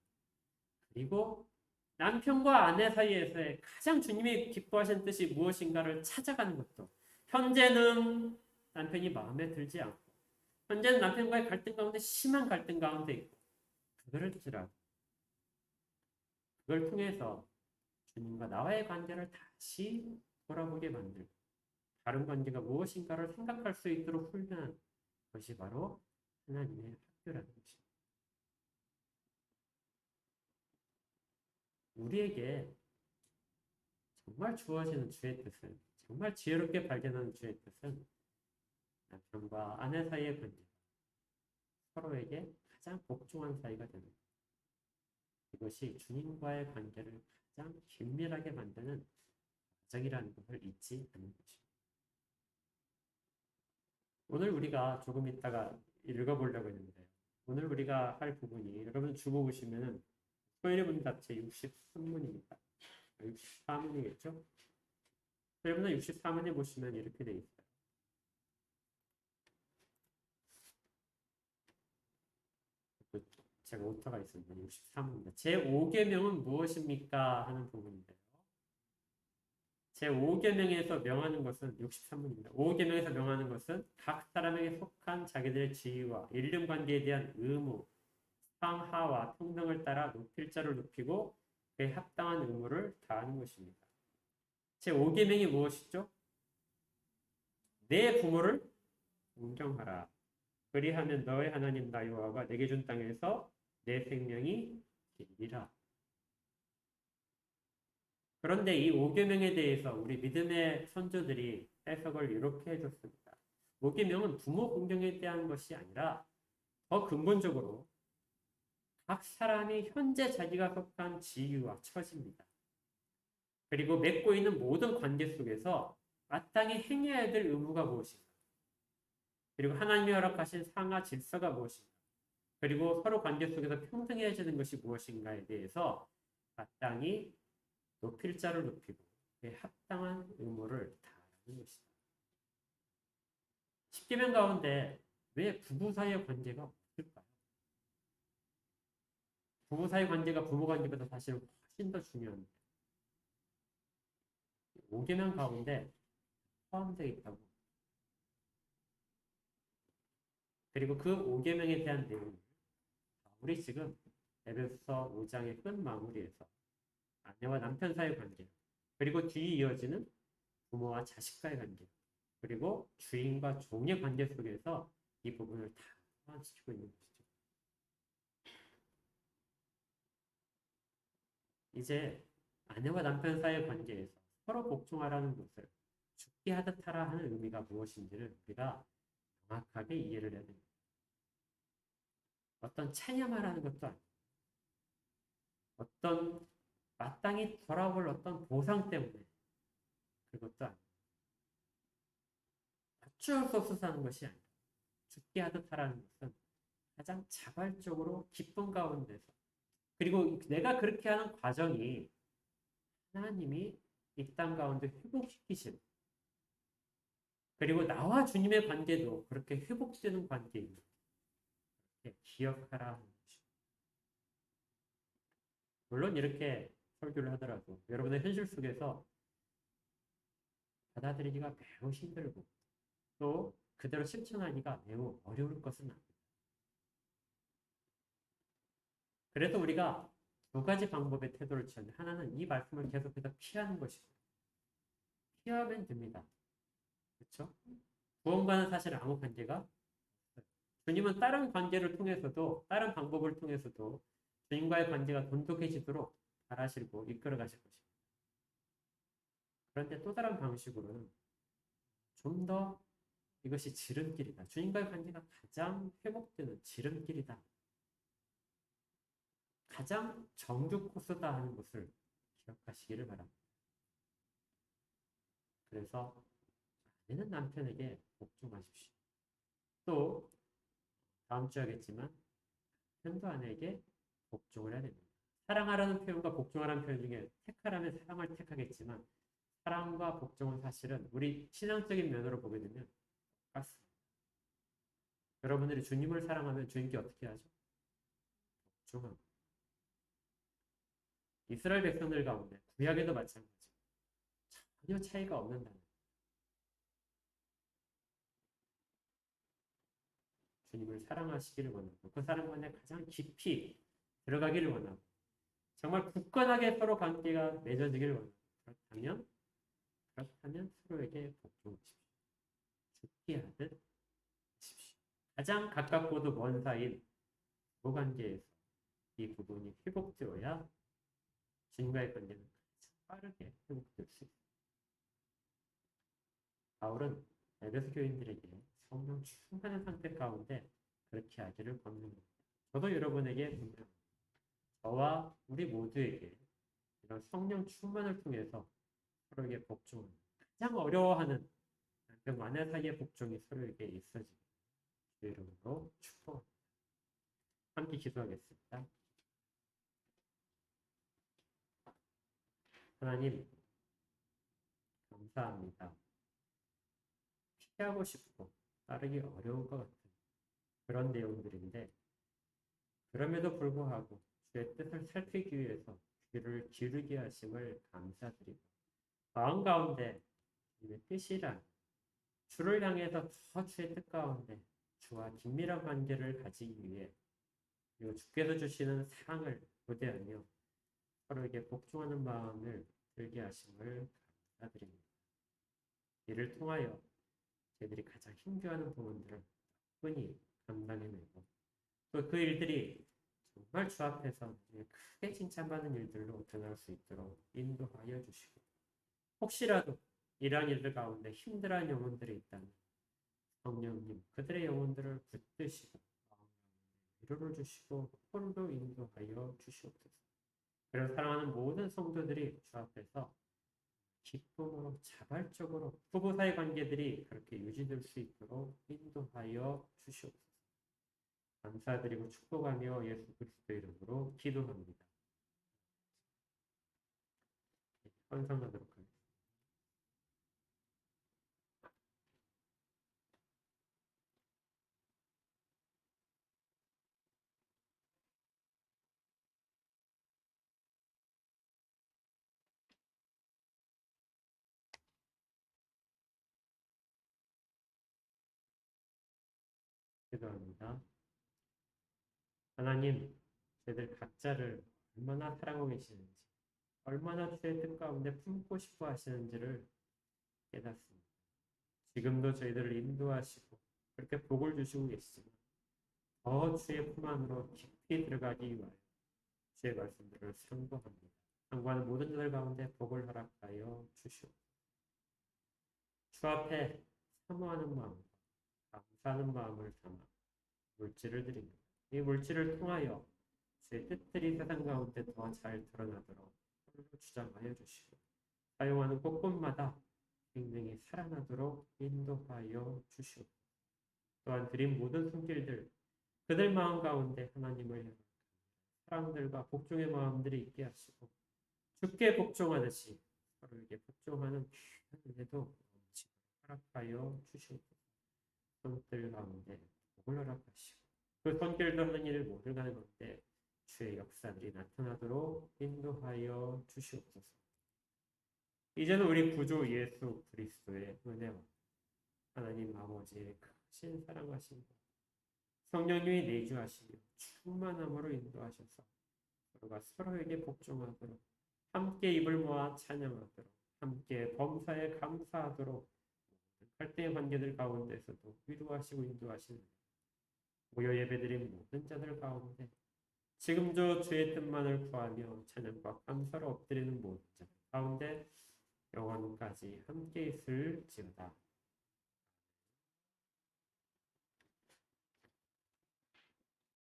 그리고 남편과 아내 사이에서의 가장 주님이 기뻐하시는 뜻이 무엇인가를 찾아가는 것도 현재는 남편이 마음에 들지 않고 현재는 남편과의 갈등 가운데 심한 갈등 가운데 있고 그럴지라도 그걸 통해서 주님과 나와의 관계를 다시 돌아보게 만들고 다른 관계가 무엇인가를 생각할 수 있도록 훈련한 것이 바로 하나님의 학교라는 것입니다. 우리에게 정말 주어지는 주의 뜻은 정말 지혜롭게 발견하는 주의 뜻은 남편과 아내 사이의 관계 서로에게 가장 복종한 사이가 되는 것. 이것이 주님과의 관계를 가장 긴밀하게 만드는 과정이라는 것을 잊지 않는 것입니다. 오늘 우리가 조금 있다가 읽어보려고 했는데 오늘 우리가 할 부분이 여러분 주보 보시면은 소일문답체 63문입니다. 64문이겠죠? 여러분은 64문에 보시면 이렇게 되어 있어요. 제가 오타가 있습니다. 63문입니다. 제5계명은 무엇입니까? 하는 부분인데요. 제5계명에서 명하는 것은 63문입니다. 5계명에서 명하는 것은 각 사람에게 속한 자기들의 지위와 일륜 관계에 대한 의무, 상하와 평등을 따라 높일 자를 높이고 그에 합당한 의무를 다하는 것입니다. 제5계명이 무엇이죠? 내 부모를 존경하라. 그리하면 너의 하나님 나 여호와가 내게 준 땅에서 내 생명이 길리라. 그런데 이 5계명에 대해서 우리 믿음의 선조들이 해석을 이렇게 해줬습니다. 5계명은 부모 공경에 대한 것이 아니라 더 근본적으로 각 사람이 현재 자기가 속한 지위와 처지입니다. 그리고 맺고 있는 모든 관계 속에서 마땅히 행해야 될 의무가 무엇인가? 그리고 하나님이 허락하신 상하 질서가 무엇인가? 그리고 서로 관계 속에서 평등해지는 것이 무엇인가에 대해서 마땅히 높일 자를 높이고 그에 합당한 의무를 다하는 것이다. 10계명 가운데 왜 부부 사이의 관계가 없을까요? 부부 사이 관계가 부모 관계보다 사실 훨씬 더 중요한데 5계명 가운데 포함되어 있다고. 그리고 그 5계명에 대한 내용 우리 지금 에베소서 5장의 끝 마무리에서 아내와 남편 사이의 관계 그리고 뒤에 이어지는 부모와 자식과의 관계 그리고 주인과 종의 관계 속에서 이 부분을 다 포함시키고 있는 것이죠. 이제 아내와 남편 사이의 관계에서 서로 복종하라는 것을 죽게 하듯 하라 하는 의미가 무엇인지를 우리가 정확하게 이해를 해야 됩니다. 어떤 체념하라는 것도 아니고 어떤 마땅히 돌아올 어떤 보상 때문에 그것도 아니고 어쩔 수 없어서 하는 것이 아니라 죽게 하듯 하라는 것은 가장 자발적으로 기쁨 가운데서 그리고 내가 그렇게 하는 과정이 하나님이 이 땅 가운데 회복시키시는 그리고 나와 주님의 관계도 그렇게 회복되는 관계입니다. 기억하라 하는 것입니다. 물론 이렇게 설교를 하더라도 여러분의 현실 속에서 받아들이기가 매우 힘들고 또 그대로 실천하기가 매우 어려울 것은 아닙니다. 그래서 우리가 두 가지 방법의 태도를 취하는데 하나는 이 말씀을 계속해서 피하는 것이고 피하면 됩니다. 그렇죠? 구원과는 사실 아무 관계가 없어요. 주님은 다른 관계를 통해서도 다른 방법을 통해서도 주님과의 관계가 돈독해지도록 바라시고 이끌어 가실 것입니다. 그런데 또 다른 방식으로는 좀 더 이것이 지름길이다. 주님과의 관계가 가장 회복되는 지름길이다. 가장 정규 코스다 하는 것을 기억하시기를 바랍니다. 그래서 아내는 남편에게 복종하십시오. 또 다음 주 하겠지만 남편도 아내에게 복종을 해야 됩니다. 사랑하라는 표현과 복종하라는 표현 중에 택하라면 사랑을 택하겠지만 사랑과 복종은 사실은 우리 신앙적인 면으로 보게 되면 똑같습니다. 여러분들이 주님을 사랑하면 주님께 어떻게 하죠? 복종합니다. 이스라엘 백성들 가운데 구약에도 마찬가지죠. 전혀 차이가 없는 단어. 주님을 사랑하시기를 원하고 그 사랑 안에 가장 깊이 들어가기를 원하고 정말 굳건하게 서로 관계가 맺어지기를 원하고 그렇다면 서로에게 복종하십시오. 죽게 하듯 하십시오. 가장 가깝고도 먼 사이인 부부관계에서 이 부분이 회복되어야 주님과의 관계는 가장 빠르게 회복될 수 있습니다. 바울은 에베소 교인들에게 성령 충만한 상태 가운데 그렇게 하기를 권면합니다. 저도 여러분에게 분명합니다. 저와 우리 모두에게 이런 성령 충만을 통해서 서로에게 복종하는 가장 어려워하는 남편 아내 사이의 복종이 서로에게 있어지고 주의 이름으로 축복합니다. 함께 기도하겠습니다. 하나님 감사합니다. 피하고 싶고 따르기 어려운 것 같은 그런 내용들인데 그럼에도 불구하고 주의 뜻을 살피기 위해서 귀를 기울이게 하심을 감사드리고 마음 가운데 주님의 뜻이란 주를 향해서 더 주의 뜻 가운데 주와 긴밀한 관계를 가지기 위해 그리고 주께서 주시는 사랑을 고대하며 서로에게 복종하는 마음을 들게 하심을 감사드립니다. 이를 통하여 저희들이 가장 힘겨워하는 부분들을 충분히 감당해내고 또 그 일들이 정말 주 앞에서 크게 칭찬받는 일들로 드러날 수 있도록 인도하여 주시고 혹시라도 이러한 일들 가운데 힘들어하는 영혼들이 있다면 성령님 그들의 영혼들을 붙드시고 위로를 주시고 홀로 인도하여 주시옵소서. 그리고 사랑하는 모든 성도들이 주 앞에서 기쁨으로 자발적으로 부부 사이 관계들이 그렇게 유지될 수 있도록 인도하여 주시옵소서. 감사드리고 축복하며 예수 그리스도 이름으로 기도합니다. 헌성하도록 하겠습니다. 기도합니다. 하나님, 저희들 각자를 얼마나 사랑하고 계시는지, 얼마나 주의 뜻 가운데 품고 싶어 하시는지를 깨닫습니다. 지금도 저희들을 인도하시고 그렇게 복을 주시고 계시지만 더 주의 품 안으로 깊이 들어가기 위하여 주의 말씀들을 상고합니다. 상고하는 모든 자들 가운데 복을 허락하여 주시옵소서. 주 앞에 사모하는 마음, 감사하는 마음을 담아 물질을 드립니다. 이 물질을 통하여 주의 뜻들이 세상 가운데 더 잘 드러나도록 홀로 주장하여 주시고 사용하는 곳곳마다 생명이 살아나도록 인도하여 주시옵소서. 또한 드린 모든 손길들 그들 마음 가운데 하나님을 향한 사랑들과 복종의 마음들이 있게 하시고 주께 복종하듯이 서로에게 복종하는 귀한 은혜도 넘치도록 허락하여 주시옵소서. 손길 가운데 복을 허락하시고 그 손길도 하는 일을 모두 가는 가운데 주의 역사들이 나타나도록 인도하여 주시옵소서. 이제는 우리 구주 예수 그리스도의 은혜와 하나님 아버지의 크신 사랑하심과 성령님이 내주하시며 충만함으로 인도하셔서 서로가 서로에게 복종하도록 함께 입을 모아 찬양하도록 함께 범사에 감사하도록 갈등의 관계들 가운데서도 위로하시고 인도하시는 모여 예배드린 모든 자들 가운데 지금도 주의 뜻만을 구하며 찬양과 감사로 엎드리는 모든 자들 가운데 영원까지 함께 있을지어다.